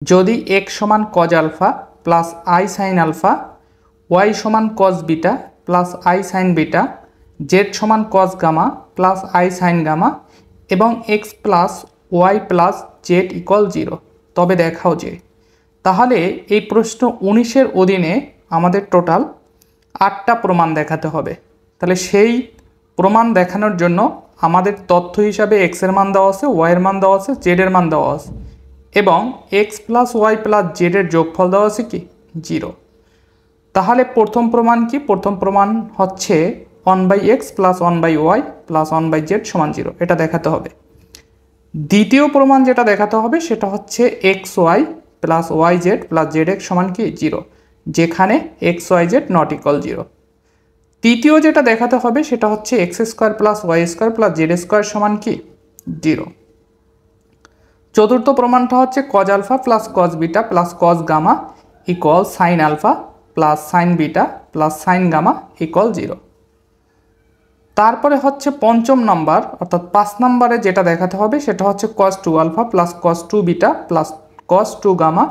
যদি x সমান cos alpha plus i sin alpha, y সমান cos beta plus i sin beta, z সমান cos gamma plus i sin gamma এবং x plus y plus z equal 0, তবে দেখাও যে। তাহলে এই প্রশ্ন 19-এর অধীনে আমাদের টোটাল 8টা প্রমাণ দেখাতে হবে। তাহলে সেই প্রমাণ দেখানোর জন্য আমাদের তথ্য হিসাবে x এর মান দেওয়া আছে, y এর মান দেওয়া আছে, z এর মান দেওয়া আছে এবং x plus Y plus Z এর যোগফল দেওয়া আছে কি 0। তাহলে প্রথম প্রমাণ কি? প্রথম প্রমাণ হচ্ছে 1/x plus 1/y plus 1/z সমান 0, এটা দেখাতে হবে। দ্বিতীয় প্রমাণ যেটা দেখাতে হবে সেটা হচ্ছে xy plus yz plus zx সমান কি 0, যেখানে xyz নট ইকুয়াল 0। তৃতীয় যেটা দেখাতে হবে সেটা হচ্ছে x square plus y square plus z square সমান কি 0। চতুর্থ প্রমাণটা হচ্ছে cos alpha plus cos beta plus cos gamma equal sin alpha plus sin beta plus sin gamma equal 0। তারপরে হচ্ছে পঞ্চম নাম্বার অর্থাৎ 5 নম্বরে যেটা দেখাতে হবে সেটা হচ্ছে cos 2 alpha plus cos 2 beta plus cos 2 gamma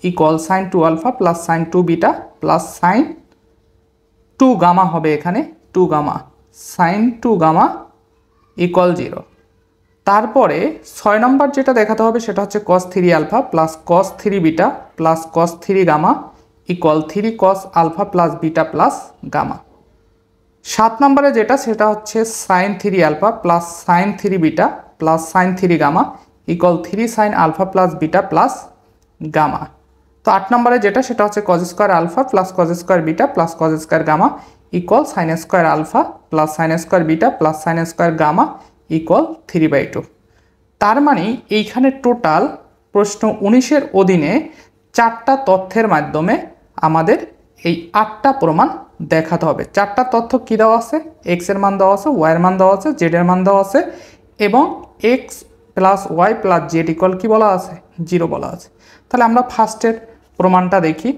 equal sin 2 alpha plus sin 2 beta plus sin 2 gamma হবে এখানে 2 গামা sin 2 গামা ইকুয়াল 0। তারপরে 6 নম্বর যেটা দেখাতে হবে সেটা হচ্ছে cos 3 alpha plus cos 3 beta plus cos 3 gamma equal 3 cos alpha plus beta plus gamma. 7 নম্বরে যেটা সেটা হচ্ছে sin 3 alpha plus sin 3 beta plus sin 3 gamma equal 3 sin alpha plus beta plus gamma. তো 8 নম্বরে যেটা সেটা হচ্ছে cos square alpha plus cos square beta plus cos square gamma equal sin square alpha plus sin square beta plus sin square gamma equal 3/2। তার মানে এইখানে total প্রশ্ন 19-এর অধীনে 4টা তথ্যের মাধ্যমে আমাদের এই 8টা প্রমাণ দেখাতে হবে। 4টা তথ্য কী দেওয়া আছে? x এর মান দেওয়া আছে, y এর মান দেওয়া আছে, z এর মান দেওয়া আছে এবং x plus y plus z equal কী বলা আছে 0 বলা আছে। তাহলে আমরা ফার্স্টের প্রমাণটা দেখি।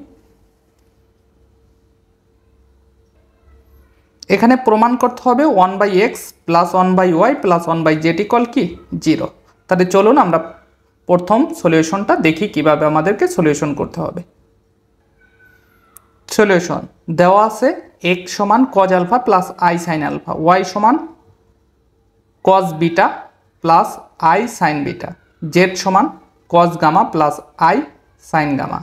এখানে প্রমাণ করতে হবে 1/x plus 1/y plus 1/z equal কি 0। তাহলে চলুন আমরা প্রথম সলিউশনটা দেখি কিভাবে আমাদেরকে সলিউশন করতে হবে। সলিউশন দেওয়া আছে x সমান cos alpha plus i sin alpha, y সমান cos beta plus i sin beta, z সমান cos gamma plus i sin gamma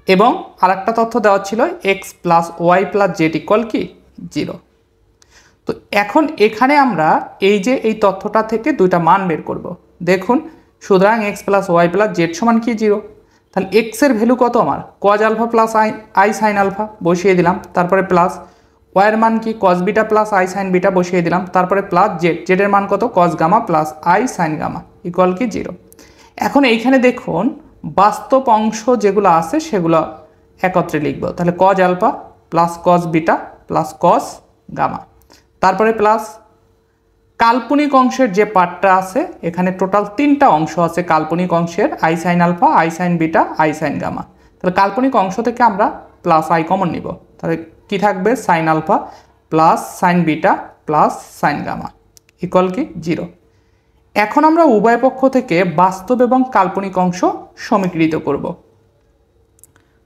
এবং আরেকটা তথ্য দেওয়া ছিল x plus Y plus Z equal কি 0। তো এখন এখানে আমরা এই যে এই তথ্যটা থেকে দুইটা মান বের করব। দেখুন সুতরাং x plus Y plus Z সমান কি 0। তাহলে x এর ভ্যালু কত আমার cos alpha plus i sin alpha বসিয়ে দিলাম, তারপরে প্লাস y এর মান কি cos beta plus i sin beta বসিয়ে দিলাম, তারপরে প্লাস z এর মান কত cos gamma plus i sin gamma equal কি 0। এখন এইখানে দেখুন বাস্তব অংশ যেগুলো আছে সেগুলো একত্রে লিখব। তাহলে cos alpha plus cos beta plus cos gamma, তারপরে প্লাস কাল্পনিক অংশের যে পার্টটা আছে এখানে টোটাল 3টা অংশ আছে কাল্পনিক অংশের i sin alpha, i sin beta, i sin gamma. তাহলে কাল্পনিক অংশ থেকে আমরা প্লাস i কমন নিব। তাহলে কি থাকবে sin alpha plus sin beta plus sin gamma equal কি 0। এখন আমরা উভয় পক্ষ থেকে বাস্তব এবং কাল্পনিক অংশ সমীকৃত করব।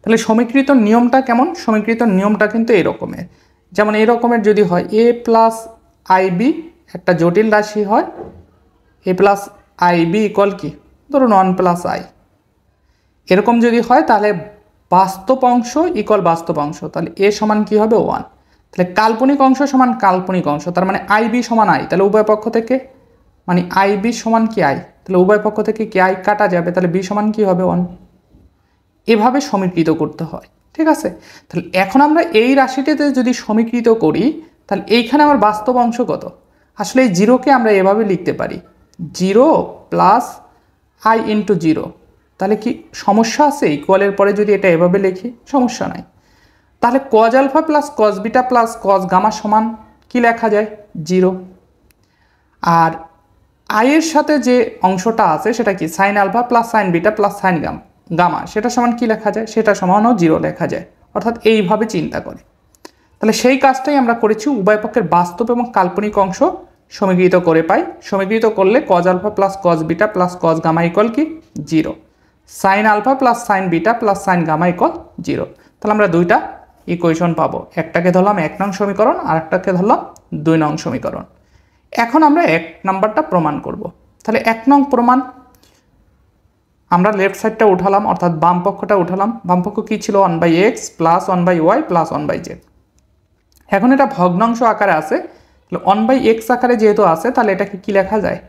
তাহলে সমীকৃত নিয়মটা কেমন? সমীকৃত নিয়মটা কিন্তু এই রকমের, যেমন এই রকমের যদি হয় a প্লাস ib একটা জটিল রাশি হয়, a প্লাস ib ইকুয়াল কি ধরুন 1 প্লাস i, এরকম যদি হয় তাহলে বাস্তব অংশ ইকুয়াল বাস্তব অংশ, তাহলে a সমান কি হবে 1। তাহলে কাল্পনিক অংশ সমান কাল্পনিক অংশ, তার মানে ib সমান i, তাহলে উভয় পক্ষ থেকে মানে ib সমান কি i, তাহলে উভয় পক্ষ থেকে কি i কাটা যাবে, তাহলে b সমান কি হবে 1। এভাবে সমীকৃত করতে হয়, ঠিক আছে। তাহলে এখন আমরা এই রাশিটিতে যদি সমীকৃত করি তাহলে এইখানে আমার বাস্তব অংশ কত? আসলে এই 0কে আমরা এভাবে লিখতে পারি 0 প্লাস i ইন্টু 0। তাহলে কি সমস্যা আছে? ইকুয়ালের পরে যদি এটা এভাবে লিখি সমস্যা নাই। তাহলে cos alpha plus cos beta plus cos gamma সমান কি লেখা যায় 0। আর i এর সাথে যে অংশটা আছে সেটা কি sin alpha plus sin beta plus sin gamma, সেটা সমান কি লেখা যায়? সেটা সমানও 0 লেখা যায়, অর্থাৎ এইভাবে চিন্তা করে। তাহলে সেই কাজটাই আমরা করেছি, উভয় পক্ষের বাস্তব এবং কাল্পনিক অংশ সমীকৃত করে পাই। সমীকৃত করলে cos alpha plus cos beta plus cos gamma equal কি 0। Sine alpha plus sine beta plus sine gamma equal 0। তাহলে আমরা দুইটা ইকুয়েশন পাবো, একটাকে ধরলাম 1 নং সমীকরণ আর একটাকে ধরলাম 2 নং সমীকরণ। এখন আমরা 1 নাম্বারটা প্রমাণ করব। তাহলে 1 নং প্রমাণ, আমরা লেফট সাইডটা উঠালাম অর্থাৎ বাম পক্ষটা উঠালাম। বাম পক্ষ কী ছিল? 1/x plus 1/y plus 1/z। এখন এটা ভগ্নাংশ আকারে আছে, 1/x আকারে যেহেতু আছে তাহলে এটাকে কি লেখা যায়?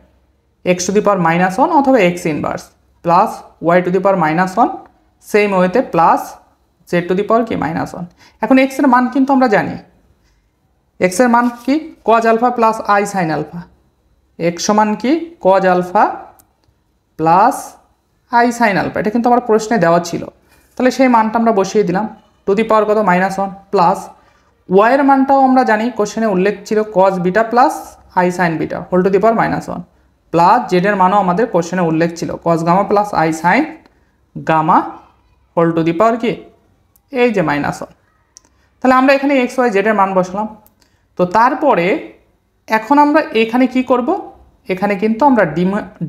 x⁻1 অথবা x inverse plus y⁻1 same ওয়েতে প্লাস z⁻1। এখন x এর মান কিন্তু আমরা জানি, x এর মান কি? cos alpha plus i sin alpha. x সমান কি? cos alpha plus i sin alpha. এটা কিন্তু আমার প্রশ্নে দেওয়া ছিল, তাহলে সেই মানটা আমরা বসিয়ে দিলাম। টু দি পাওয়ার কত? -1 প্লাস y এর মানটাও আমরা জানি, কোশ্চেনে উল্লেখ ছিল cos beta plus i sin beta whole to the power -1 plus z এর মানও আমাদের কোশ্চেনে উল্লেখ ছিল cos gamma plus i sin gamma whole to the power কি? এই যে -1। তাহলে আমরা এখানে x y z এর মান বসালাম। তো তারপরে এখন আমরা এখানে কি করব? এখানে কিন্তু আমরা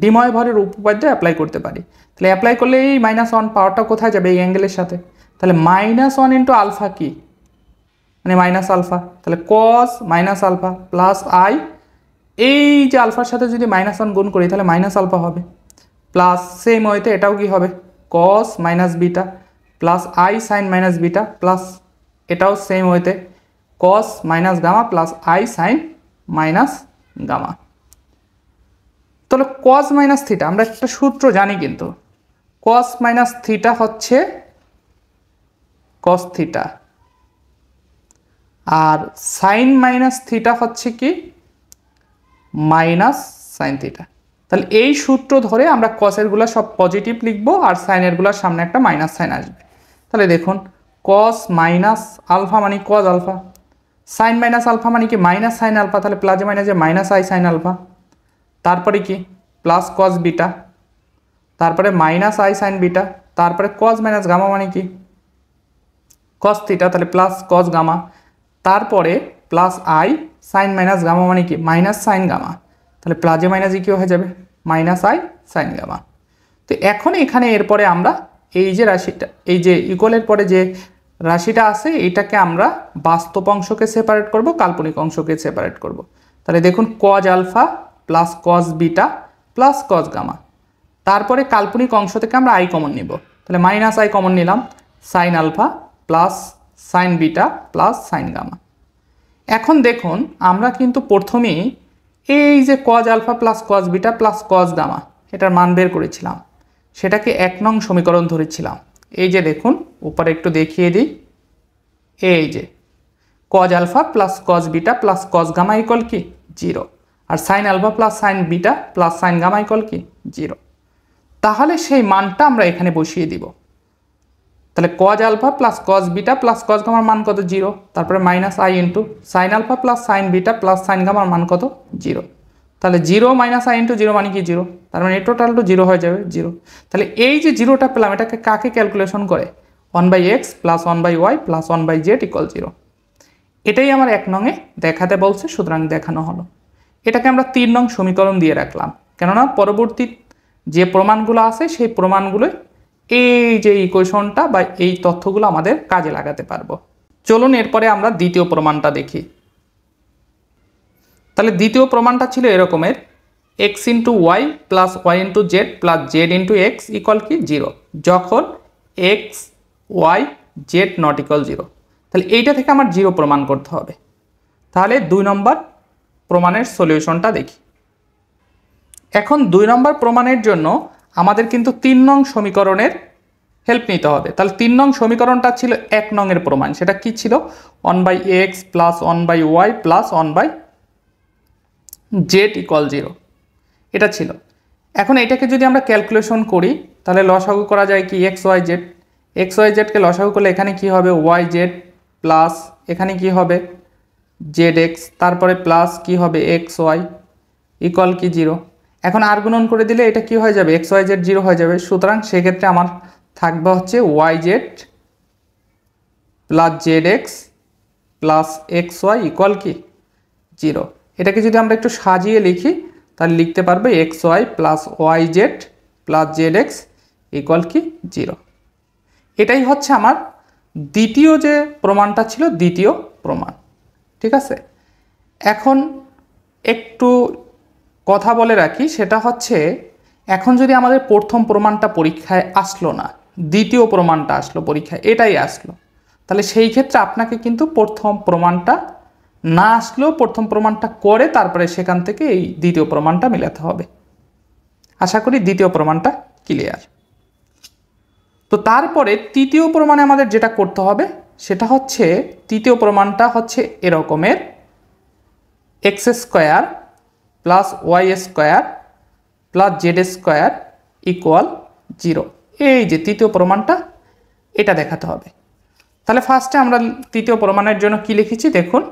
ডিময় ভরের উপপাদ্য অ্যাপ্লাই করতে পারি। তাহলে অ্যাপ্লাই করলে এই -1 পাওয়ারটা কোথায় যাবে? এই অ্যাঙ্গেলের সাথে। তাহলে -1 ইন্টু আলফা কি? মানে মাইনাস আলফা। তাহলে cos minus alpha plus i, এই যে আলফার সাথে যদি -1 গুণ করি তাহলে মাইনাস আলফা হবে, প্লাস সেম ওয়েতে এটাও কি হবে? cos minus beta plus i sine minus beta plus এটাও সেম ওয়েতে cos minus gamma plus i sine minus gamma. তাহলে cos মাইনাস থিটা আমরা একটা সূত্র জানি, কিন্তু cos মাইনাস থিটা হচ্ছে cos থিটা, আর সাইন মাইনাস থিটা হচ্ছে কি? Minus sine theta. তাহলে এই সূত্র ধরে আমরা কসেরগুলো সব পজিটিভ লিখবো আর সাইনেরগুলোর সামনে একটা মাইনাস সাইন আসবে। তাহলে দেখুন cos মাইনাস আলফা মানে cos alpha, sine minus alpha মানে কি? মাইনাস সাইন আলফা, তাহলে প্লাজে মাইনাসে মাইনাস i সাইন আলফা, তারপরে কি? প্লাস cos বিটা, তারপরে মাইনাস i সাইন বিটা, তারপরে cos মাইনাস গামা মানে কি? cos থিটা, তাহলে প্লাস cos গামা, তারপরে plus i sine minus gamma মানে কি? মাইনাস সাইন গামা, তাহলে প্লাজে মাইনাসে কি হয়ে যাবে? Minus i sine gamma. তো এখন এখানে এরপরে আমরা এই যে রাশিটা, এই যে ইকুয়ালের পরে যে রাশিটা আছে এইটাকে আমরা বাস্তব অংশকে সেপারেট করব, কাল্পনিক অংশকে সেপারেট করব। তাহলে দেখুন cos alpha plus cos beta plus cos gamma, তারপরে কাল্পনিক অংশ থেকে আমরা i কমন নিব, তাহলে মাইনাস i কমন নিলাম, sine alpha plus sine beta plus sine gamma. এখন দেখুন আমরা কিন্তু প্রথমেই এই যে cos alpha plus cos beta plus cos gamma এটার মান বের করেছিলাম, সেটাকে 1 নং সমীকরণ ধরেছিলাম। এই যে দেখুন উপরে একটু দেখিয়ে দিই, এই যে cos alpha plus cos beta plus cos gamma equal কি? 0, আর sine alpha plus sine beta plus sine gamma equal কি? 0। তাহলে সেই মানটা আমরা এখানে বসিয়ে দিব। তাহলে cos alpha plus cos beta plus cos গামার মান কত? 0, তারপরে minus i into sine alpha plus sine beta plus sine গামার মান কত? 0। তাহলে 0 মাইনাস i ইন্টু 0 মানে কি? 0, তার মানে টোটাল টু 0 হয়ে যাবে 0। তাহলে এই যে 0টা পেলাম এটাকে কাকে ক্যালকুলেশন করে? 1/x plus 1/y plus 1/z equal 0। এটাই আমার 1 নংয়ে দেখাতে বলছে, সুতরাং দেখানো হলো। এটাকে আমরা 3 নং সমীকরণ দিয়ে রাখলাম, কেননা পরবর্তী যে প্রমাণগুলো আছে সেই প্রমাণগুলো এই যে ইকুয়েশনটা বা এই তথ্যগুলো আমাদের কাজে লাগাতে পারবো। চলুন এরপরে আমরা দ্বিতীয় প্রমাণটা দেখি। তাহলে দ্বিতীয় প্রমাণটা ছিল এরকমের, x into Y plus Y into Z plus Z into X equal কি? 0, যখন x y z not equal 0। তাহলে এইটা থেকে আমার 0 প্রমাণ করতে হবে। তাহলে 2 নম্বর প্রমাণের সলিউশনটা দেখি। এখন 2 নম্বর প্রমাণের জন্য আমাদের কিন্তু 3 নং সমীকরণের হেল্প নিতে হবে। তাহলে 3 নং সমীকরণটা ছিল 1 নংয়ের প্রমাণ, সেটা কি ছিল? 1/x plus 1/y plus 1/z equal 0, এটা ছিল। এখন এটাকে যদি আমরা ক্যালকুলেশন করি তাহলে লসাগু করা যায় কি? x y z কে লসাগু করলে এখানে কি হবে? yz প্লাস এখানে কি হবে? zx, তারপরে প্লাস কি হবে? xy ইকুয়াল কি? 0। এখন আর গুণন করে দিলে এটা কি হয়ে যাবে? x y z 0 হয়ে যাবে। সুতরাং সেক্ষেত্রে আমার থাকবে হচ্ছে yz plus zx plus xy equal কি? 0। এটাকে যদি আমরা একটু সাজিয়ে লিখি তাহলে লিখতে পারবে xy plus yz plus zx equal কি 0। এটাই হচ্ছে আমার দ্বিতীয় যে প্রমাণটা ছিল, দ্বিতীয় প্রমাণ। ঠিক আছে, এখন একটু কথা বলে রাখি, সেটা হচ্ছে এখন যদি আমাদের প্রথম প্রমাণটা পরীক্ষায় আসলো না, দ্বিতীয় প্রমাণটা আসলো পরীক্ষায়, এটাই আসলো, তাহলে সেই ক্ষেত্রে আপনাকে কিন্তু প্রথম প্রমাণটা না আসলেও প্রথম প্রমাণটা করে তারপরে সেখান থেকে এই দ্বিতীয় প্রমাণটা মেলাতে হবে। আশা করি দ্বিতীয় প্রমাণটা ক্লিয়ার। তো তারপরে তৃতীয় প্রমাণে আমাদের যেটা করতে হবে সেটা হচ্ছে, তৃতীয় প্রমাণটা হচ্ছে এরকমের, X square plus Y square plus Z square equal 0। এই যে তৃতীয় প্রমাণটা, এটা দেখাতে হবে। তাহলে ফার্স্টে আমরা তৃতীয় প্রমাণের জন্য কি লিখেছি দেখুন।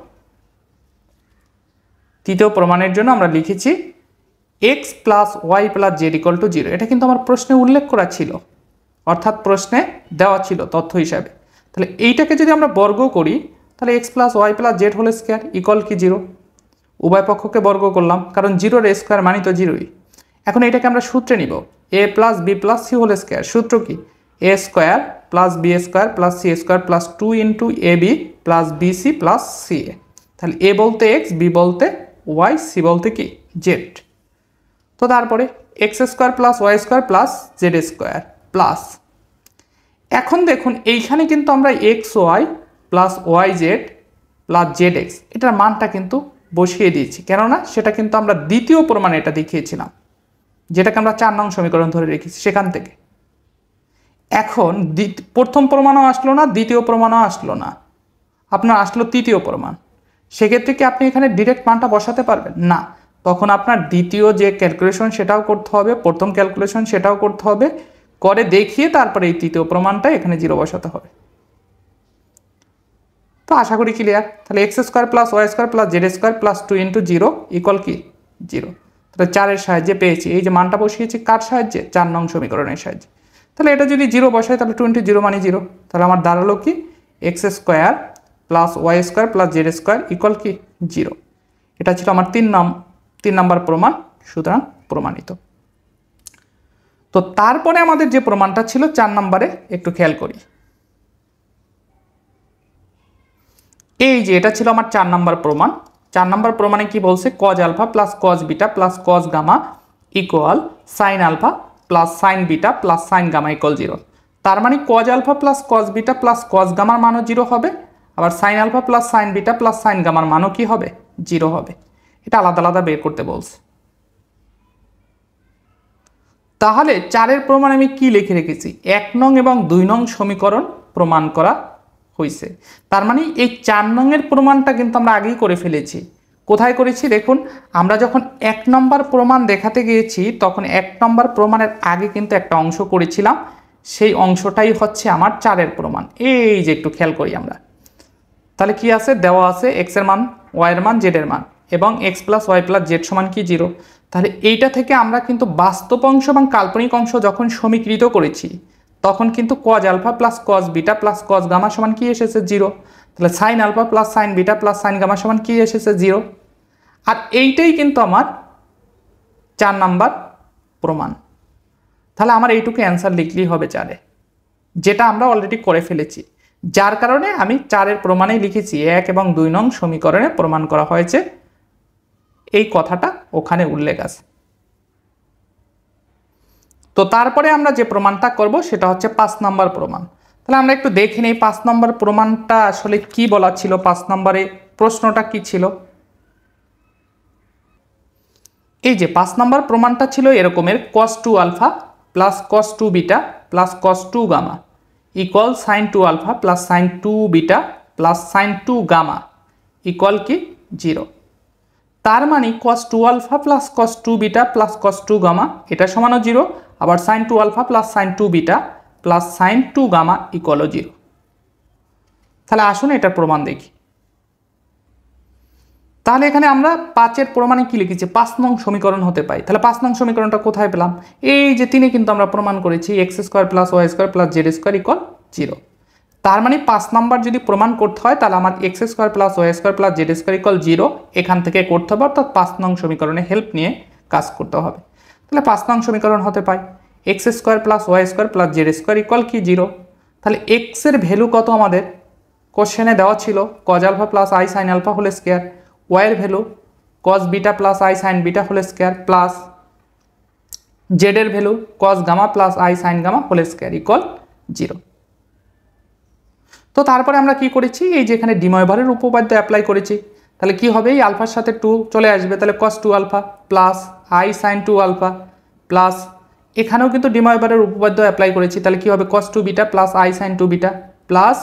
তৃতীয় প্রমাণের জন্য আমরা লিখেছি X plus Y plus Z equal to 0। এটা কিন্তু আমার প্রশ্নে উল্লেখ করা ছিল, অর্থাৎ প্রশ্নে দেওয়া ছিল তথ্য হিসাবে। তাহলে এইটাকে যদি আমরা বর্গ করি, তাহলে X plus Y plus Z whole square equal কি 0। উভয় পক্ষকে বর্গ করলাম, কারণ 0-র স্কোয়ার মানে তো 0ই। এখন এটাকে আমরা সূত্রে নিব, a plus b plus c whole square. সূত্র কি, a square plus b square plus c square plus 2 into a b plus b c plus c a. তাহলে এ বলতে এক্স, বি বলতে ওয়াই, সি বলতে কি জেড। তো তারপরে x square plus Y square plus Z square plus, এখন দেখুন এইখানে কিন্তু আমরা x y plus y z plus z x এটার মানটা কিন্তু বসিয়ে দিয়েছি, কেননা সেটা কিন্তু আমরা দ্বিতীয় প্রমাণে এটা দেখিয়েছিলাম, যেটাকে আমরা 4 নং সমীকরণ ধরে রেখেছি সেখান থেকে। এখন প্রথম প্রমাণও আসলো না, দ্বিতীয় প্রমাণও আসলো না, আপনার আসলো তৃতীয় প্রমাণ। সেক্ষেত্রে কি আপনি এখানে ডিরেক্ট মানটা বসাতে পারবেন না? তখন আপনার দ্বিতীয় যে ক্যালকুলেশন সেটাও করতে হবে, প্রথম ক্যালকুলেশন সেটাও করতে হবে, করে দেখিয়ে তারপরে এই তৃতীয় প্রমাণটা এখানে 0 বসাতে হবে। তো আশা করি ক্লিয়ার। তাহলে X square plus Y square plus Z square plus 2 into 0 equal কি 0। তাহলে 4-এর সাহায্যে পেয়েছি, এই যে মানটা বসিয়েছি কার সাহায্যে, 4 নং সমীকরণের সাহায্যে। তাহলে এটা যদি 0 বসাই তাহলে 2 ইন্টু 0 মানে 0। তাহলে আমার দাঁড়ালো কি X square plus Y square plus Z square equal কি 0। এটা ছিল আমার 3 নম্বর প্রমাণ, সুতরাং প্রমাণিত। তো তারপরে আমাদের যে প্রমাণটা ছিল 4 নম্বরে, একটু খেয়াল করি। এই যে এটা ছিল আমার 4 নম্বর প্রমাণ। 4 নম্বর প্রমাণে কি বলছে, cos alpha plus cos beta plus cos gamma equal sine alpha plus sine beta plus sine gamma equal 0। তার মানে cos alpha plus cos beta plus cos গামার মানও 0 হবে, আবার sine alpha plus sine beta plus sine গামার মানও কি হবে 0 হবে। এটা আলাদা আলাদা বের করতে বলছে। তাহলে 4-এর প্রমাণ আমি কি লিখে রেখেছি, 1 নং এবং 2 নং সমীকরণ প্রমাণ করা হয়েছে। তার মানে এই 4 নংয়ের প্রমাণটা কিন্তু আমরা আগেই করে ফেলেছি। কোথায় করেছি দেখুন, আমরা যখন 1 নম্বর প্রমাণ দেখাতে গিয়েছি তখন 1 নম্বর প্রমাণের আগে কিন্তু একটা অংশ করেছিলাম, সেই অংশটাই হচ্ছে আমার 4-এর প্রমাণ। এই যে একটু খেয়াল করি আমরা, তাহলে কি আছে, দেওয়া আছে এক্স এর মান, ওয়াই এর মান, জেড এর মান, এবং X plus Y plus Z সমান কি 0। তাহলে এইটা থেকে আমরা কিন্তু বাস্তব অংশ এবং কাল্পনিক অংশ যখন সমীকৃত করেছি তখন কিন্তু cos alpha plus cos beta plus cos gamma সমান কি এসেছে 0। তাহলে sine alpha plus sine beta plus sine gamma সমান কি এসেছে 0। আর এইটাই কিন্তু আমার 4 নম্বর প্রমাণ। তাহলে আমার এইটুকু অ্যান্সার লিখলেই হবে 4-এ, যেটা আমরা অলরেডি করে ফেলেছি, যার কারণে আমি 4-এর প্রমাণেই লিখেছি 1 এবং 2 নং সমীকরণে প্রমাণ করা হয়েছে, এই কথাটা ওখানে উল্লেখ আছে। তো তারপরে আমরা যে প্রমাণটা করব সেটা হচ্ছে 5 নম্বর প্রমাণ। তাহলে আমরা একটু দেখে নিই 5 নম্বর প্রমাণটা আসলে কি বলা ছিল, 5 নম্বরে প্রশ্নটা কি ছিল। এই যে 5 নম্বর প্রমাণটা ছিল এরকমের, cos 2 alpha plus cos 2 beta plus cos 2 gamma equal sin 2 alpha plus sin 2 beta plus sin 2 gamma equal কি 0। তার মানে cos 2 alpha plus cos 2 beta plus cos 2 gamma এটা সমানও 0, আবার sin 2 alpha plus sin 2 beta plus sin 2 gamma ইকুয়ালও 0। তাহলে আসুন এটার প্রমাণ দেখি। তাহলে এখানে আমরা 5-এর প্রমাণে কি লিখেছি, 5 নং সমীকরণ হতে পাই। তাহলে 5 নং সমীকরণটা কোথায় পেলাম, এই যে 3-এ কিন্তু আমরা প্রমাণ করেছি X square plus Y square plus Z square equal 0। তার মানে 5 নম্বর যদি প্রমাণ করতে হয় তাহলে আমার X square plus Y square plus Z square equal 0 এখান থেকে করতে হবে, অর্থাৎ 5 নং সমীকরণে হেল্প নিয়ে কাজ করতে হবে। তাহলে 5 নং সমীকরণ হতে পাই। X square plus Y square plus Z square equal কি 0। তাহলে এক্সের ভ্যালু কত আমাদের কোশ্চেনে দেওয়া ছিল cos alpha plus I sine alpha whole square, ওয়াইয়ের value cos beta plus I sine beta whole square plus জেডের value cos gamma plus I sine gamma whole square equal 0। তো তারপরে আমরা কি করেছি, এই যে এখানে ডি ময়ভারের উপপাদ্য অ্যাপ্লাই করেছি। তাহলে কি হবে, এই আলফার সাথে 2 চলে আসবে, তাহলে cos 2 alpha plus I sine 2 alpha plus এখানেও কিন্তু ডি ময়ভারের উপপাদ্য অ্যাপ্লাই করেছি, তাহলে কি হবে cos 2 beta plus I sine 2 beta plus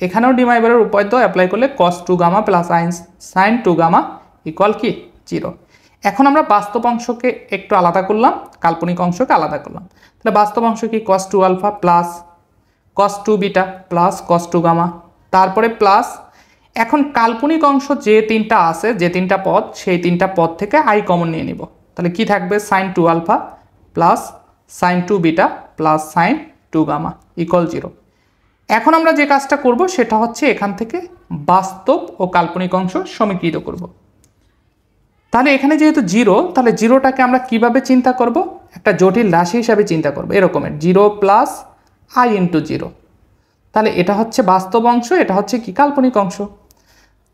এখানেও ডি ময়ভারের উপপাদ্য অ্যাপ্লাই করলে cos 2 gamma plus I sine 2 gamma equal কি 0। এখন আমরা বাস্তব অংশকে একটু আলাদা করলাম, কাল্পনিক অংশকে আলাদা করলাম। তাহলে বাস্তব অংশ কি cos 2 alpha plus cos 2 beta plus cos 2 gamma, তারপরে প্লাস এখন কাল্পনিক অংশ যে তিনটা আছে, যে তিনটা পদ, সেই তিনটা পদ থেকে আই কমন নিয়ে নিব। তাহলে কি থাকবে sin 2 alpha plus sin 2 beta plus sin 2 gamma equal 0। এখন আমরা যে কাজটা করব সেটা হচ্ছে এখান থেকে বাস্তব ও কাল্পনিক অংশ সমীকৃত করব। তাহলে এখানে যেহেতু 0, তাহলে 0টাকে আমরা কিভাবে চিন্তা করব, একটা জটিল রাশি হিসাবে চিন্তা করব, এরকমের 0 প্লাস আই ইন্টু 0। তাহলে এটা হচ্ছে বাস্তব অংশ, এটা হচ্ছে কি কাল্পনিক অংশ।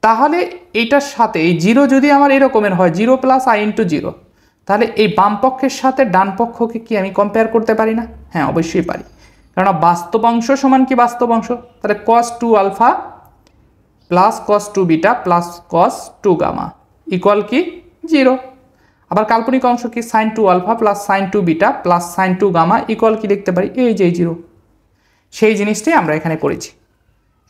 তাহলে এইটার সাথে এই 0 যদি আমার এরকমের হয় 0 প্লাস আই ইন্টু 0, তাহলে এই বাম পক্ষের সাথে ডান পক্ষকে কি আমি কম্পেয়ার করতে পারি না? হ্যাঁ, অবশ্যই পারি, কারণ বাস্তব অংশ সমান কি বাস্তব অংশ। তাহলে cos 2 alpha plus cos 2 beta plus cos 2 gamma equal কি 0। আবার কাল্পনিক অংশ কি sin 2 alpha plus sin 2 beta plus sin 2 gamma equal কি লিখতে পারি এই যে 0। সেই জিনিসটাই আমরা এখানে করেছি।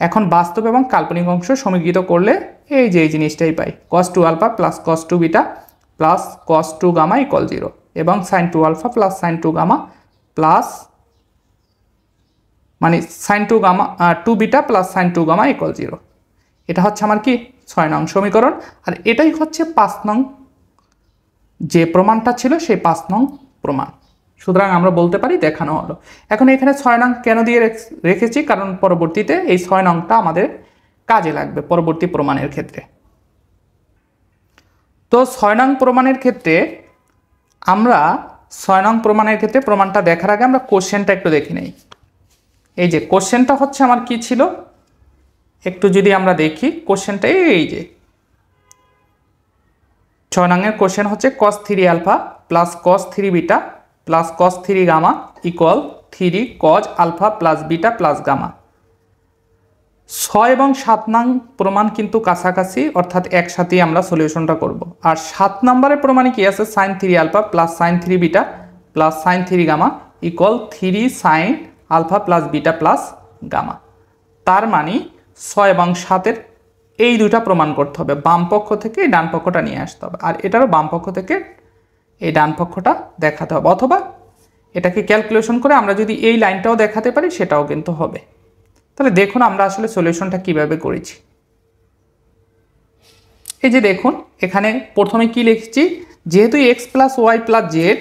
এখন বাস্তব এবং কাল্পনিক অংশ সমীকৃত করলে এই যে এই জিনিসটাই পাই, cos 2 alpha plus cos 2 beta plus cos 2 gamma equal 0 এবং sin 2 alpha plus sin 2 gamma plus মানে sin 2 gamma 2 beta plus sin 2 gamma equal 0। এটা হচ্ছে আমার কি 6 নং সমীকরণ, আর এটাই হচ্ছে 5 নং যে প্রমাণটা ছিল সেই 5 নং প্রমাণ। সুতরাং আমরা বলতে পারি দেখানো হলো। এখন এখানে 6 নং কেন দিয়ে রেখেছি, কারণ পরবর্তীতে এই 6 নংটা আমাদের কাজে লাগবে পরবর্তী প্রমাণের ক্ষেত্রে। তো 6 নং প্রমাণের ক্ষেত্রে আমরা 6 নং প্রমাণের ক্ষেত্রে প্রমাণটা দেখার আগে আমরা কোশ্চেনটা একটু দেখে নেই। এই যে কোশ্চেনটা হচ্ছে আমার কি ছিল একটু যদি আমরা দেখি, কোশ্চেনটা এই যে 6 নংয়ের কোশ্চেন হচ্ছে cos 3 alpha plus cos 3 beta plus cos 3 gamma equal 3 cos alpha plus beta plus gamma. 6 এবং 7 নং প্রমাণ কিন্তু কাছাকাছি, অর্থাৎ একসাথেই আমরা সলিউশনটা করব। আর 7 নম্বরের প্রমাণে কি আছে sin 3 alpha plus sin 3 beta plus sin 3 gamma equal 3 sin alpha plus beta plus gamma. তার মানে 6 এবং 7-এর এই দুইটা প্রমাণ করতে হবে, বাম পক্ষ থেকে এই ডান পক্ষটা নিয়ে আসতে হবে, আর এটারও বাম পক্ষ থেকে এই ডান পক্ষটা দেখাতে হবে, অথবা এটাকে ক্যালকুলেশন করে আমরা যদি এই লাইনটাও দেখাতে পারি সেটাও কিন্তু হবে। তাহলে দেখুন আমরা আসলে সলিউশনটা কিভাবে করেছি। এই যে দেখুন এখানে প্রথমে কি লিখছি, যেহেতু x plus Y plus Z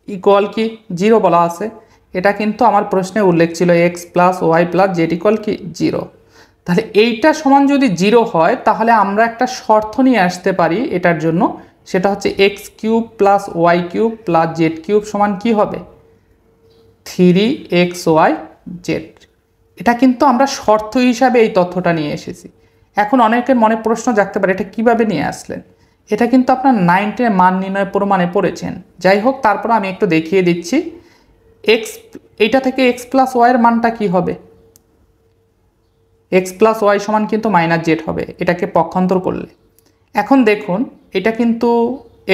equal কি 0 বলা আছে, এটা কিন্তু আমার প্রশ্নে উল্লেখ ছিল x plus Y plus Z equal কি 0। তাহলে এইটা সমান যদি 0 হয় তাহলে আমরা একটা শর্ত নিয়ে আসতে পারি এটার জন্য, সেটা হচ্ছে x cube plus y cube plus z cube সমান কি হবে 3xy জেড। এটা কিন্তু আমরা শর্ত হিসাবে এই তথ্যটা নিয়ে এসেছি। এখন অনেকের মনে প্রশ্ন জাগতে পারে এটা কিভাবে নিয়ে আসলেন, এটা কিন্তু আপনার 9-এর মান নির্ণয় প্রমাণে পড়েছেন। যাই হোক, তারপর আমি একটু দেখিয়ে দিচ্ছি। এইটা থেকে এক্স প্লাস ওয়াইয়ের মানটা কি হবে, এক্স প্লাস ওয়াই সমান কিন্তু মাইনাস জেড হবে এটাকে পক্ষান্তর করলে। এখন দেখুন এটা কিন্তু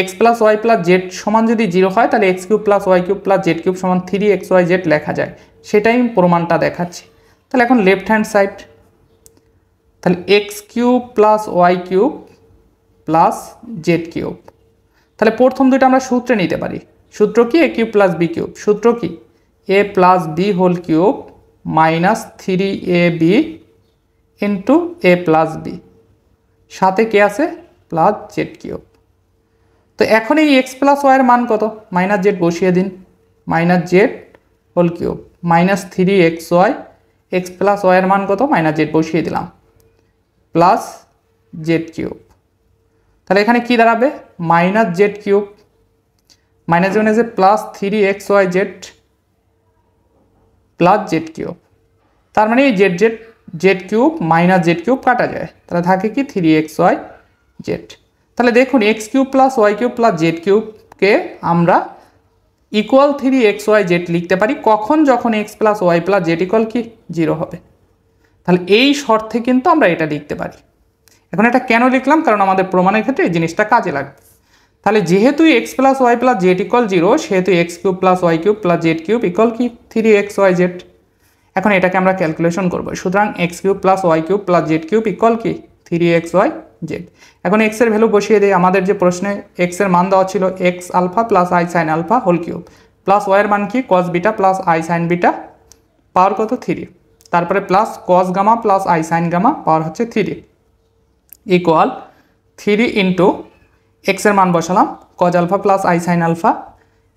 x plus Y plus Z সমান যদি 0 হয় তাহলে x cube plus y cube plus z cube সমান 3xy জেড লেখা যায়, সেটাই আমি প্রমাণটা দেখাচ্ছি। তাহলে এখন লেফট হ্যান্ড সাইড, তাহলে x cube plus y cube plus z cube. তাহলে প্রথম দুইটা আমরা সূত্রে নিতে পারি। সূত্র কি a cube plus b cube, সূত্র কি a plus b whole cube minus 3ab into a plus b, সাথে কে আছে প্লাস জেড কিউব। তো এখন এই এক্স প্লাস ওয়াইয়ের মান কত, মাইনাস জেড বসিয়ে দিন, minus z whole cube minus 3xy, x plus ওয়াইয়ের মান কত মাইনাস জেড বসিয়ে দিলাম প্লাস জেড কিউব। তাহলে এখানে কি দাঁড়াবে মাইনাস জেড কিউব মাইনাস মাইনাসে plus 3xy z plus z cube. তার মানে এই z cube minus z cube কাটা যায়, তাহলে থাকে কি 3xy জেড। তাহলে দেখুন x cube plus y cube plus z কিউবকে আমরা ইকুয়াল 3xy জেড লিখতে পারি কখন, যখন x plus Y plus Z equal কি 0 হবে। তাহলে এই শর্তে কিন্তু আমরা এটা লিখতে পারি। এখন এটা কেন লিখলাম, কারণ আমাদের প্রমাণের ক্ষেত্রে এই জিনিসটা কাজে লাগবে। তাহলে যেহেতু x plus Y plus Z equal 0, সেহেতু x cube plus y cube plus z cube equal কি 3xy জেড। এখন এটাকে আমরা ক্যালকুলেশন করবো, সুতরাং x cube plus y cube plus z cube equal কি 3xy জেড। এখন এক্স এর ভ্যালু বসিয়ে দেয়, আমাদের যে প্রশ্নে এক্স এর মান দেওয়া ছিল x alpha plus I sine alpha whole cube, plus y এর মান কি cos beta plus I sine beta, power কত 3, তারপরে plus cos gamma plus I sine gamma, power হচ্ছে 3, ইকুয়াল 3 ইন্টু এক্স এর মান বসালাম cos alpha plus I sine alpha,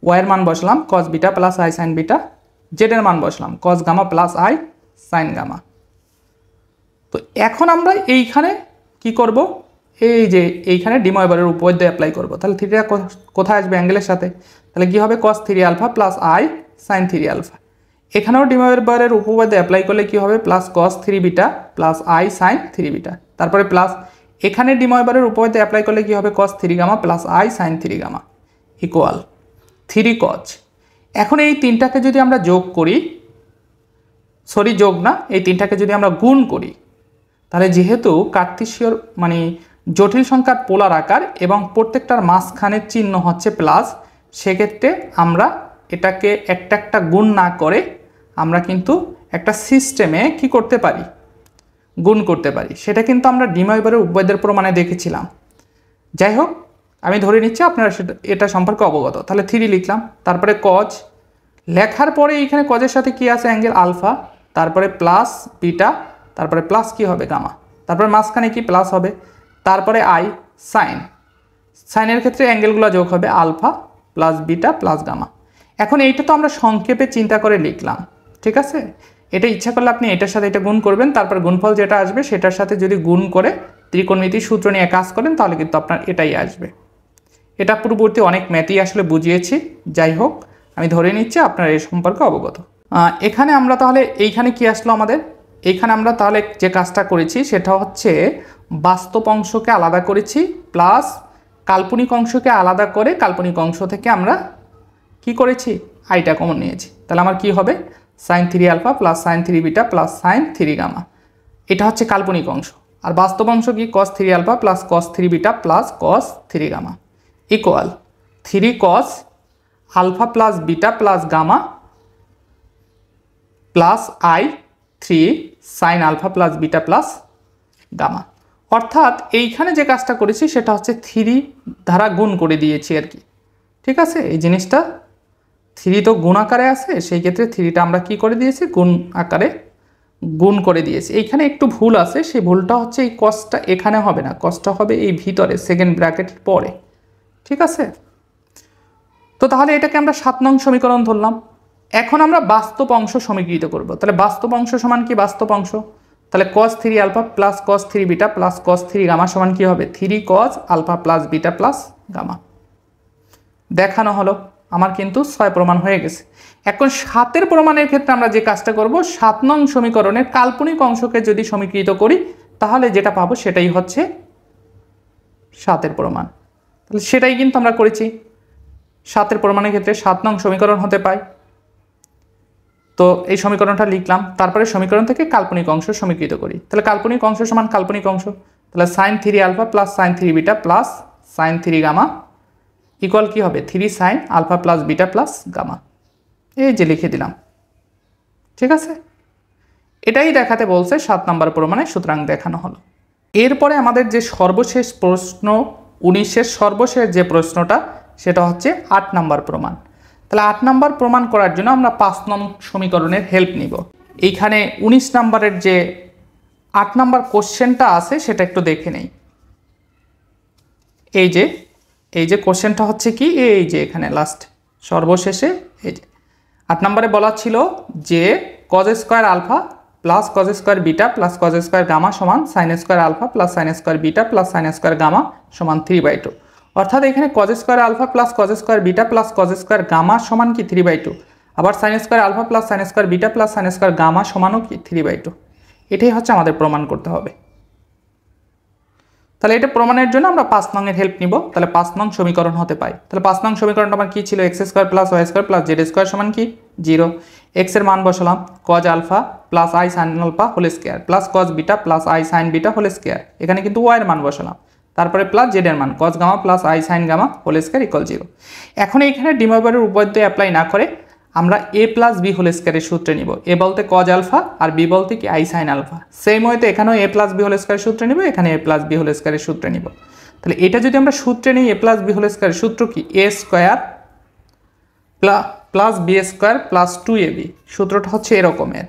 y এর মান বসালাম cos beta plus I sine beta, z এর মান বসালাম cos gamma plus I sine gamma. তো এখন আমরা এইখানে কি করব, এই যে এইখানে ডিময়বারের উপপাদ্য অ্যাপ্লাই করব। তাহলে থিটা কোথায় আসবে, অ্যাঙ্গেলের সাথে, তাহলে কি হবে cos 3 alpha plus I sine 3 alpha. এখানেও ডিময়বারের উপপাদ্য অ্যাপ্লাই করলে কি হবে, plus cos 3 beta plus I sine 3 beta, তারপরে প্লাস এখানে ডিময়বারের উপপাদ্য অ্যাপ্লাই করলে কি হবে cos 3 gamma plus I sine 3 gamma equal 3 cos। এখন এই তিনটাকে যদি আমরা যোগ করি, সরি যোগ না, এই তিনটাকে যদি আমরা গুণ করি, তাহলে যেহেতু কার্তেশীয় মানে জটিল সংখ্যার পোলার আকার এবং প্রত্যেকটার মাঝখানের চিহ্ন হচ্ছে প্লাস, সেক্ষেত্রে আমরা এটাকে একটা একটা গুণ না করে আমরা কিন্তু একটা সিস্টেমে কি করতে পারি, গুণ করতে পারি। সেটা কিন্তু আমরা ডিময়বারের উপপাদ্যের প্রমাণে দেখেছিলাম। যাই হোক, আমি ধরে নিচ্ছি আপনারা সেটা এটা সম্পর্কে অবগত। তাহলে 3 লিখলাম, তারপরে কজ লেখার পরে এইখানে কজের সাথে কি আছে অ্যাঙ্গেল আলফা, তারপরে প্লাস বিটা, তারপরে প্লাস কি হবে গামা, তারপরে মাঝখানে কি প্লাস হবে, তারপরে আই সাইন, সাইনের ক্ষেত্রে অ্যাঙ্গেলগুলো যোগ হবে alpha plus beta plus gamma. এখন এইটা তো আমরা সংক্ষেপে চিন্তা করে লিখলাম, ঠিক আছে। এটা ইচ্ছা করলে আপনি এটার সাথে এটা গুণ করবেন, তারপর গুণফল যেটা আসবে সেটার সাথে যদি গুণ করে ত্রিকোণমিতির সূত্র নিয়ে কাজ করেন তাহলে কিন্তু আপনার এটাই আসবে। এটা পূর্ববর্তী অনেক ম্যাথই আসলে বুঝিয়েছি। যাই হোক, আমি ধরে নিচ্ছি আপনারা এই সম্পর্কে অবগত। এখানে আমরা তাহলে এইখানে কি আসলো আমাদের, এইখানে আমরা তাহলে যে কাজটা করেছি সেটা হচ্ছে বাস্তব অংশকে আলাদা করেছি প্লাস কাল্পনিক অংশকে আলাদা করে কাল্পনিক অংশ থেকে আমরা কি করেছি, আইটা কমন নিয়েছি। তাহলে আমার কি হবে sine 3 alpha plus sine 3 beta plus sine 3 gamma, এটা হচ্ছে কাল্পনিক অংশ। আর বাস্তব অংশ কি cos 3 alpha plus cos 3 beta plus cos 3 gamma equal 3 cos alpha plus beta plus gamma plus i 3 sine alpha plus beta plus gamma. অর্থাৎ এইখানে যে কাজটা করেছি সেটা হচ্ছে 3 দ্বারা গুণ করে দিয়েছি আর কি, ঠিক আছে। এই জিনিসটা 3 তো গুণ আকারে আছে, সেই ক্ষেত্রে 3টা আমরা কি করে দিয়েছি, গুণ আকারে গুণ করে দিয়েছি। এইখানে একটু ভুল আছে, সেই ভুলটা হচ্ছে এই কসটা এখানে হবে না, কসটা হবে এই ভিতরে সেকেন্ড ব্র্যাকেটের পরে, ঠিক আছে। তো তাহলে এটাকে আমরা 7 নং সমীকরণ ধরলাম। এখন আমরা বাস্তব অংশ সমীকৃত করব। তাহলে বাস্তব অংশ সমান কি, বাস্তব অংশ তাহলে cos 3 alpha plus cos 3 beta plus cos 3 gamma সমান কি হবে 3 cos alpha plus beta plus gamma. দেখানো হলো, আমার কিন্তু 6 প্রমাণ হয়ে গেছে। এখন 7 প্রমাণের ক্ষেত্রে আমরা যে কাজটা করব, 7 নং সমীকরণের কাল্পনিক অংশকে যদি সমীকৃত করি তাহলে যেটা পাবো সেটাই হচ্ছে 7 প্রমাণ। তাহলে সেটাই কিন্তু আমরা করেছি। 7 প্রমাণের ক্ষেত্রে 7 নং সমীকরণ হতে পাই। তো এই সমীকরণটা লিখলাম, তারপরে সমীকরণ থেকে কাল্পনিক অংশ সমীকৃত করি। তাহলে কাল্পনিক অংশ সমান কাল্পনিক অংশ, তাহলে sine 3 alpha plus sine 3 beta plus sine 3 gamma equal কি হবে 3 sine alpha plus beta plus gamma. এই যে লিখে দিলাম, ঠিক আছে। এটাই দেখাতে বলছে 7 নম্বর প্রমাণে, সুতরাং দেখানো হলো। এরপরে আমাদের যে সর্বশেষ প্রশ্ন 19-এর সর্বশেষ যে প্রশ্নটা সেটা হচ্ছে 8 নম্বর প্রমাণ। তাহলে 8 নম্বর প্রমাণ করার জন্য আমরা 5 নং সমীকরণের হেল্প নিব। এইখানে 19 নম্বরের যে 8 নম্বর কোশ্চেনটা আছে সেটা একটু দেখে নেই। এই যে কোশ্চেনটা হচ্ছে কি, এই যে এখানে লাস্ট সর্বশেষে এই যে 8 নম্বরে বলা ছিল যে cos square alpha plus cos square beta plus cos square gamma সমান sin square alpha plus sin square beta plus sin square gamma সমান 3/2। অর্থাৎ এখানে cos square alpha plus cos square beta plus cos square gamma সমান কি 3/2। আবার sine square alpha plus sine square beta plus sine square gamma সমানও কি 3/2। এটাই হচ্ছে আমাদের প্রমাণ করতে হবে। তাহলে এটা প্রমাণের জন্য আমরা 5 নং এর হেল্প নিব। তাহলে 5 নং সমীকরণ হতে পাই। তাহলে 5 নং সমীকরণটা আমার কি ছিল, x square plus Y square plus Z square সমান কি 0। এক্স এর মান বসালাম cos alpha plus I sine alpha whole square plus cos beta plus I sine beta whole square, এখানে কিন্তু ওয়াই এর মান বসালাম। তারপরে প্লাস জেড এর মান cos gamma plus I sine gamma whole square equal 0। এখন এইখানে ডি ময়বারের উপপাদ্য অ্যাপ্লাই না করে আমরা এ প্লাস বি হোল স্কোয়ারের সূত্রে নিব। এ বলতে কজ আলফা আর বি বলতে কি আই সাইন আলফা। সেম ওয়েতে এখানেও এ প্লাস বি হোল স্কোয়ারের সূত্রে নিব, এখানে এ প্লাস বি হোল স্কোয়ারের সূত্রে নিব। তাহলে এটা যদি আমরা সূত্রে নিই এ প্লাস বি হোল স্কোয়ারের সূত্র কি a square plus b square plus 2ab। সূত্রটা হচ্ছে এরকমের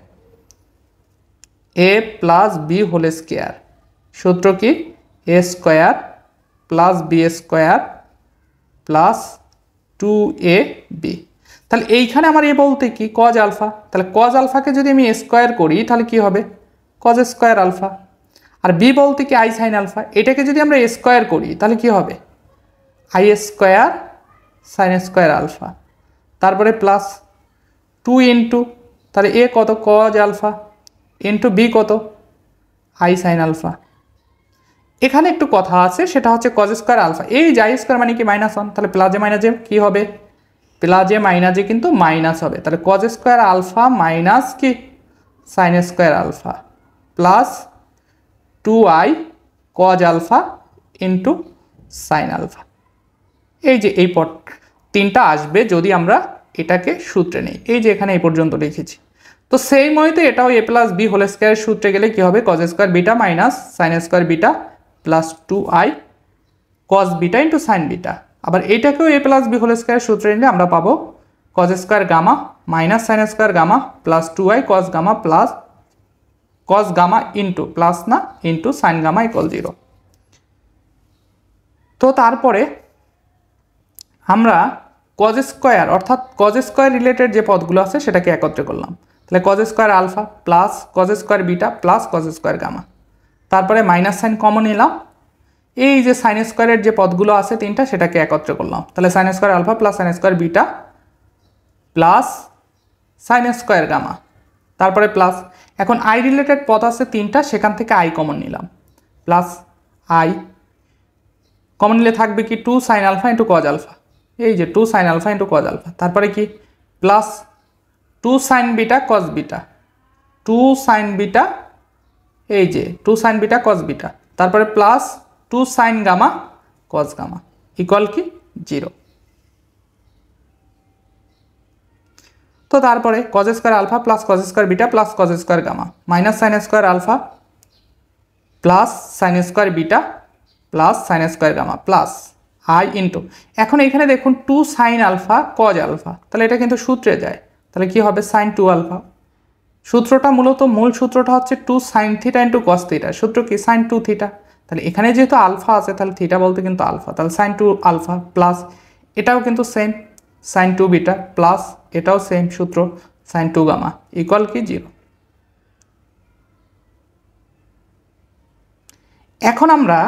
a plus b whole square, সূত্র কি a square plus b square plus 2ab। তাহলে এইখানে আমার এ বলতে কি কজ আলফা, তাহলে কজ আলফাকে যদি আমি স্কোয়ার করি তাহলে কি হবে কজ স্কোয়ার আলফা। আর বি বলতে কি আই সাইন আলফা, এটাকে যদি আমরা স্কোয়ার করি তাহলে কি হবে i square sine square alpha. তারপরে প্লাস 2 ইন্টু তাহলে এ কত কজ আলফা ইন্টু বি কত আই সাইন আলফা। এখানে একটু কথা আছে, সেটা হচ্ছে কজ স্কোয়ার আলফা, এই যে আই স্কোয়ার মানে কি -1, তাহলে প্লাজে মাইনাসে কি হবে প্লাজে মাইনাসে কিন্তু মাইনাস হবে। তাহলে কজ স্কোয়ার আলফা মাইনাস কি sine square alpha plus 2i cos alpha into sine alpha. এই যে এই পদ তিনটা আসবে যদি আমরা এটাকে সূত্রে নেই, এই যে এখানে এই পর্যন্ত লিখেছি। তো সেই মতে এটাও a plus b whole square সূত্রে গেলে কি হবে cos square beta minus sine square beta plus 2i cos beta into sine beta. আবার এইটাকেও a plus b whole square সূত্রে নিলে আমরা পাবো cos square gamma minus sine square gamma plus 2i cos gamma plus cos gamma into plus না into sine gamma equal 0। তো তারপরে আমরা কজ স্কোয়ার অর্থাৎ কজ স্কোয়ার রিলেটেড যে পদগুলো আছে সেটাকে একত্রে করলাম। তাহলে cos square alpha plus cos square beta plus cos square gamma, তারপরে মাইনাস সাইন কমন নিলাম। এই যে সাইন স্কোয়ারের যে পদগুলো আছে তিনটা সেটাকে একত্রে করলাম। তাহলে sine square alpha plus sine square beta plus sine square gamma, তারপরে প্লাস এখন আই রিলেটেড পদ আছে তিনটা, সেখান থেকে আই কমন নিলাম প্লাস আই কমন নিলে থাকবে কি 2 sine alpha into cos alpha, এই যে 2 sine alpha into cos alpha, তারপরে কি plus 2 sine beta cos beta 2 sine beta, এই যে 2 সাইন বিটা কজ বিটা, তারপরে plus 2 sign gamma cos gamma equal কি 0। তো তারপরে cos square alpha plus cos square beta plus cos square gamma minus sine square alpha plus sine square beta plus sine square gamma plus I into এখন এখানে দেখুন 2 sine alpha cause alpha, তাহলে এটা কিন্তু সূত্রে যায়, তাহলে কি হবে সাইন 2 আলফা। সূত্রটা মূলত মূল সূত্রটা হচ্ছে 2 sine theta into cos theta, সূত্র কি সাইন 2 থিটা। তাহলে এখানে যেহেতু আলফা আছে তাহলে থিটা বলতে কিন্তু আলফা, তাহলে সাইন 2 আলফা প্লাস এটাও কিন্তু সেম সাইন 2 বিটা প্লাস এটাও সেম সূত্র সাইন 2 গামা ইকুয়াল কি 0। এখন আমরা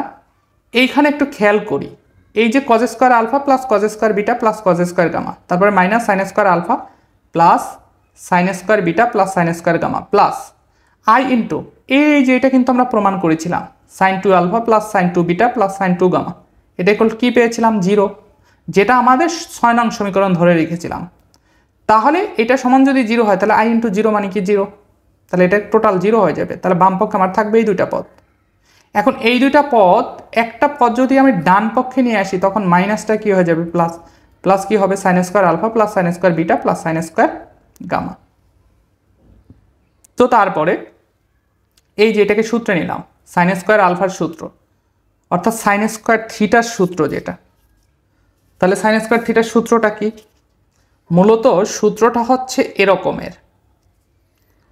এইখানে একটু খেয়াল করি, এই যে cos square alpha plus cos square beta plus cos square gamma, তারপরে minus sine square alpha plus sine square beta plus sine square gamma plus I into এই যে এটা কিন্তু আমরা প্রমাণ করেছিলাম sine 2 alpha plus sine 2 beta plus sine 2 gamma, এটা কি পেয়েছিলাম 0, যেটা আমাদের 6 নং সমীকরণ ধরে রেখেছিলাম। তাহলে এটা সমান যদি 0 হয় তাহলে আই ইন্টু 0 মানে কি 0, তাহলে এটা টোটাল 0 হয়ে যাবে। তাহলে বাম পক্ষে আমার থাকবে এই দুইটা পদ। এখন এই দুইটা পদ একটা পদ যদি আমি ডান পক্ষে নিয়ে আসি তখন মাইনাসটা কি হয়ে যাবে প্লাস, প্লাস কি হবে sine square alpha plus sine square beta plus sine square gamma. তো তারপরে এই যে এটাকে সূত্রে নিলাম সাইন স্কোয়ার আলফার সূত্র অর্থাৎ সাইন স্কোয়ার থিটার সূত্র যেটা, তাহলে সাইন স্কোয়ার থিটার সূত্রটা কি, মূলত সূত্রটা হচ্ছে এরকমের।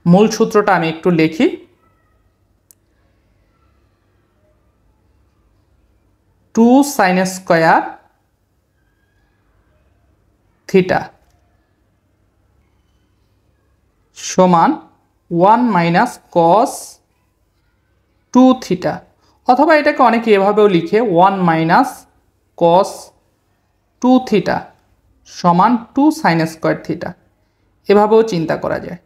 মূল সূত্রটা আমি একটু লিখি, টু সাইন স্কোয়ার থিটা সমান 1 মাইনাস কস 2 থিটা, অথবা এটাকে অনেকে এভাবেও লিখে 1 মাইনাস কস 2 থিটা সমান 2 সাইন স্কোয়ার থিটা। এভাবেও চিন্তা করা যায়।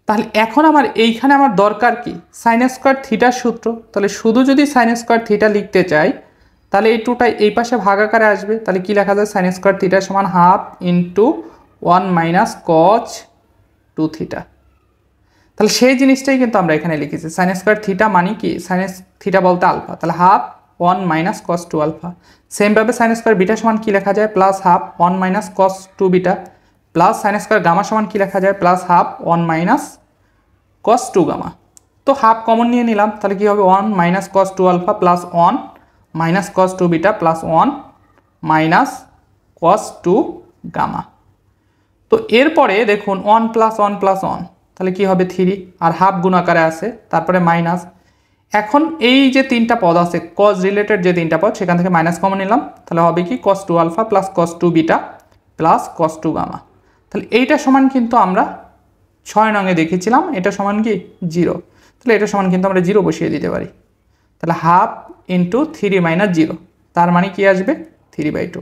তাহলে এখন আমার এইখানে আমার দরকার কি সাইন স্কোয়ার থিটার সূত্র। তাহলে শুধু যদি সাইন স্কোয়ার থিটা লিখতে চাই তাহলে এই টুটা এই পাশে ভাগ আকারে আসবে। তাহলে কি লেখা যায় সাইন স্কোয়ার থিটা সমান half into 1 minus cause 2 theta. তাহলে সেই জিনিসটাই কিন্তু আমরা এখানে লিখেছি। সাইন স্কোয়ার থিটা মানে কি সাইন থিটা বলতে আলফা, তাহলে হাফ 1 মাইনাস কস 2 আলফা। সেমভাবে সাইন স্কোয়ার বিটা সমান কি লেখা যায় plus half 1 minus cos 2 beta plus sine square gamma সমান কি লেখা যায় plus half 1 minus cos 2 gamma. তো হাফ কমন নিয়ে নিলাম, তাহলে কি হবে 1 minus cos 2 alpha plus 1 minus cos 2 beta plus 1 minus cos 2 gamma. তো এরপরে দেখুন 1 প্লাস 1 প্লাস 1 তাহলে কি হবে 3 আর হাফ গুণ আকারে আছে, তারপরে মাইনাস। এখন এই যে তিনটা পদ আছে কজ রিলেটেড যে তিনটা পদ সেখান থেকে মাইনাস কমন নিলাম, তাহলে হবে কি cos 2 alpha plus cos 2 beta plus cos 2 gamma. তাহলে এইটা সমান কিন্তু আমরা 6 নঙে দেখেছিলাম এটা সমান কি 0, তাহলে এটা সমান কিন্তু আমরা 0 বসিয়ে দিতে পারি। তাহলে হাফ ইন্টু 3 মাইনাস 0 তার মানে কি আসবে 3/2।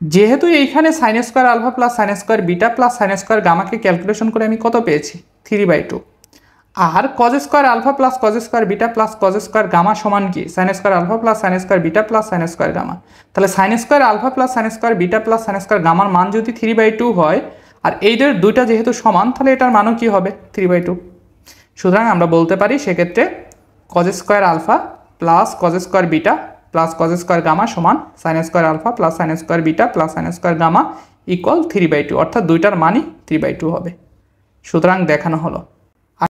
যেহেতু এইখানে sine square alpha plus sine square beta plus sine square গামাকে ক্যালকুলেশন করে আমি কত পেয়েছি 3/2, আর cos square alpha plus cos square beta plus cos square gamma সমান কি sine square alpha plus sine square beta plus sine square gamma. তাহলে sine square alpha plus sine square beta plus sine square গামার মান যদি 3/2 হয় আর এইদের দুইটা যেহেতু সমান তাহলে এটার মানও কি হবে 3/2। সুতরাং আমরা বলতে পারি সেক্ষেত্রে cos square alpha plus cos square beta plus cos square gamma সমান sine square alpha plus sine square beta plus sine square gamma equal 3/2, অর্থাৎ দুইটার মানই 3/2 হবে। সুতরাং দেখানো হলো